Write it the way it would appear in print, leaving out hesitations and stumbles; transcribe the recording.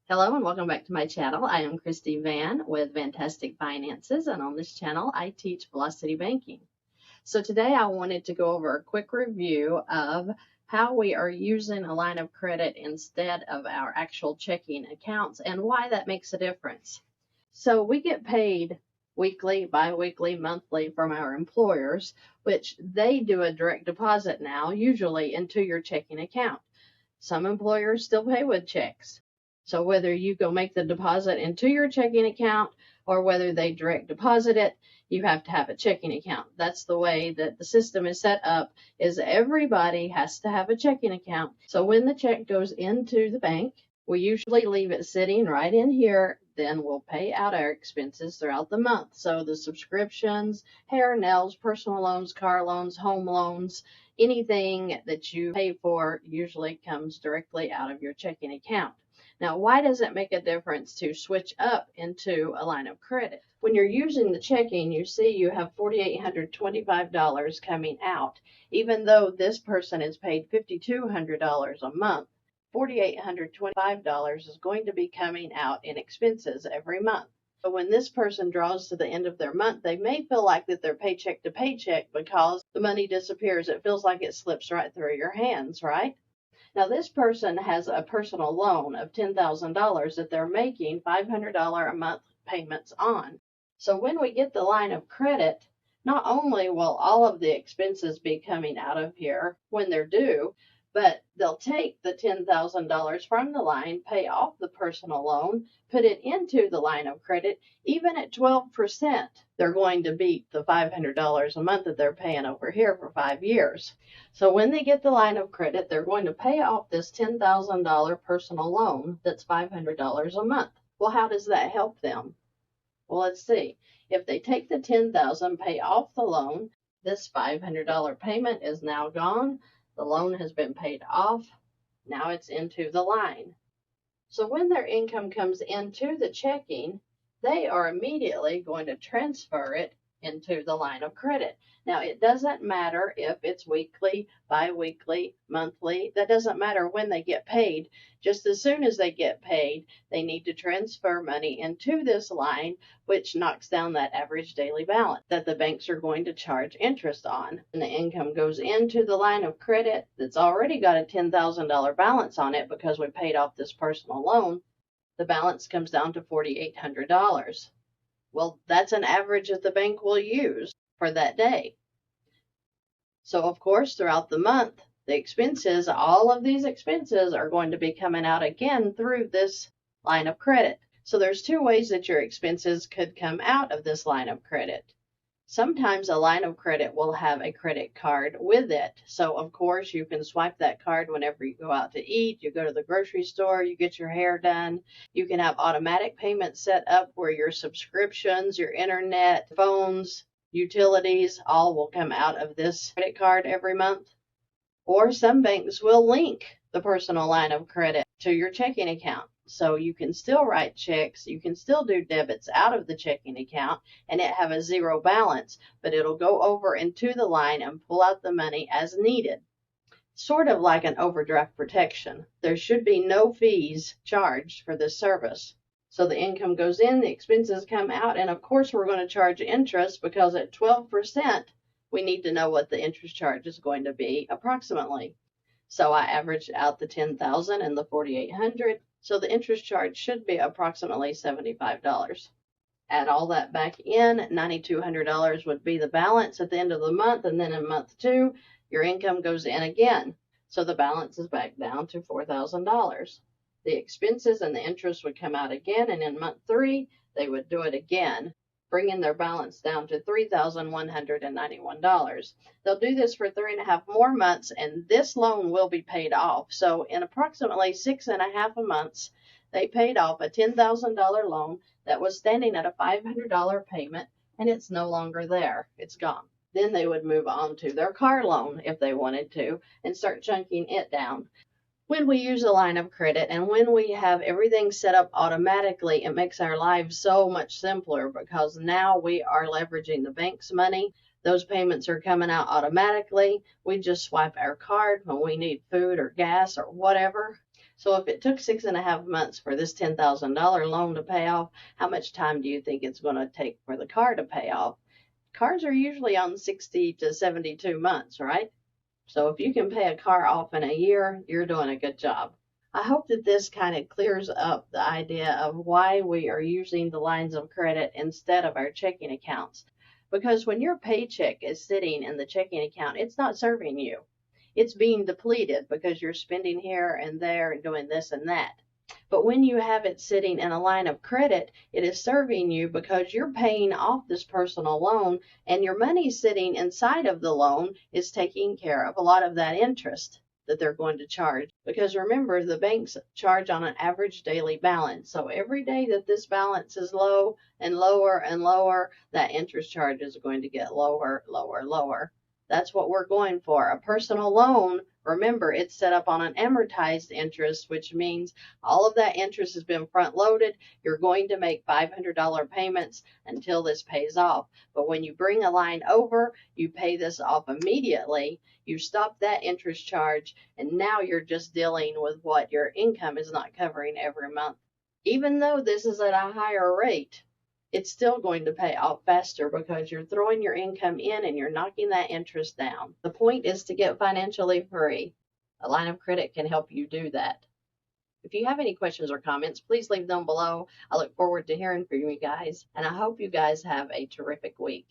Hello and welcome back to my channel. I am Christy Vann with Fantastic Finances, and on this channel I teach velocity banking. So today I wanted to go over a quick review of how we are using a line of credit instead of our actual checking accounts and why that makes a difference. So we get paid weekly, bi-weekly, monthly from our employers, which they do a direct deposit now, usually into your checking account. Some employers still pay with checks. So whether you go make the deposit into your checking account or whether they direct deposit it, you have to have a checking account. That's the way that the system is set up, is everybody has to have a checking account. So when the check goes into the bank, we usually leave it sitting right in here. Then we'll pay out our expenses throughout the month. So the subscriptions, hair, nails, personal loans, car loans, home loans, anything that you pay for usually comes directly out of your checking account. Now, why does it make a difference to switch up into a line of credit? When you're using the checking, you see you have $4,825 coming out. Even though this person is paid $5,200 a month, $4,825 is going to be coming out in expenses every month. But when this person draws to the end of their month, they may feel like that they're paycheck to paycheck because the money disappears. It feels like it slips right through your hands, right? Now, this person has a personal loan of $10,000 that they're making $500 a month payments on. So when we get the line of credit, not only will all of the expenses be coming out of here when they're due, but they'll take the $10,000 from the line, pay off the personal loan, put it into the line of credit. Even at 12%, they're going to beat the $500 a month that they're paying over here for 5 years. So when they get the line of credit, they're going to pay off this $10,000 personal loan that's $500 a month. Well, how does that help them? Well, let's see. If they take the $10,000, pay off the loan, this $500 payment is now gone. The loan has been paid off. Now it's into the line. So when their income comes into the checking, they are immediately going to transfer it into the line of credit. Now, it doesn't matter if it's weekly, bi-weekly, monthly. That doesn't matter when they get paid. Just as soon as they get paid, they need to transfer money into this line, which knocks down that average daily balance that the banks are going to charge interest on. And the income goes into the line of credit that's already got a $10,000 balance on it because we paid off this personal loan. The balance comes down to $4,800. Well, that's an average that the bank will use for that day. So, of course, throughout the month, the expenses, all of these expenses are going to be coming out again through this line of credit. So there's two ways that your expenses could come out of this line of credit. Sometimes a line of credit will have a credit card with it. So, of course, you can swipe that card whenever you go out to eat, you go to the grocery store, you get your hair done. You can have automatic payments set up where your subscriptions, your internet, phones, utilities, all will come out of this credit card every month. Or some banks will link the personal line of credit to your checking account. So you can still write checks, you can still do debits out of the checking account and it have a zero balance, but it'll go over into the line and pull out the money as needed. Sort of like an overdraft protection. There should be no fees charged for this service. So the income goes in, the expenses come out, and of course we're going to charge interest because at 12%, we need to know what the interest charge is going to be approximately. So I averaged out the $10,000 and the $4,800. So the interest charge should be approximately $75. Add all that back in, $9,200 would be the balance at the end of the month, and then in month 2, your income goes in again. So the balance is back down to $4,000. The expenses and the interest would come out again, and in month 3, they would do it again, bringing their balance down to $3,191. They'll do this for 3.5 more months, and this loan will be paid off. So in approximately 6.5 months, they paid off a $10,000 loan that was standing at a $500 payment, and it's no longer there. It's gone. Then they would move on to their car loan if they wanted to and start chunking it down. When we use a line of credit and when we have everything set up automatically, it makes our lives so much simpler because now we are leveraging the bank's money. Those payments are coming out automatically. We just swipe our card when we need food or gas or whatever. So if it took 6.5 months for this $10,000 loan to pay off, how much time do you think it's going to take for the car to pay off? Cars are usually on 60 to 72 months, right? So if you can pay a car off in a year, you're doing a good job. I hope that this kind of clears up the idea of why we are using the lines of credit instead of our checking accounts. Because when your paycheck is sitting in the checking account, it's not serving you. It's being depleted because you're spending here and there and doing this and that. But when you have it sitting in a line of credit, it is serving you because you're paying off this personal loan and your money sitting inside of the loan is taking care of a lot of that interest that they're going to charge. Because remember, the banks charge on an average daily balance. So every day that this balance is low and lower and lower, that interest charge is going to get lower, lower, lower. That's what we're going for. A personal loan, remember, it's set up on an amortized interest, which means all of that interest has been front loaded. You're going to make $500 payments until this pays off. But when you bring a line over, you pay this off immediately. You stop that interest charge, and now you're just dealing with what your income is not covering every month. Even though this is at a higher rate, it's still going to pay off faster because you're throwing your income in and you're knocking that interest down. The point is to get financially free. A line of credit can help you do that. If you have any questions or comments, please leave them below. I look forward to hearing from you guys, and I hope you guys have a terrific week.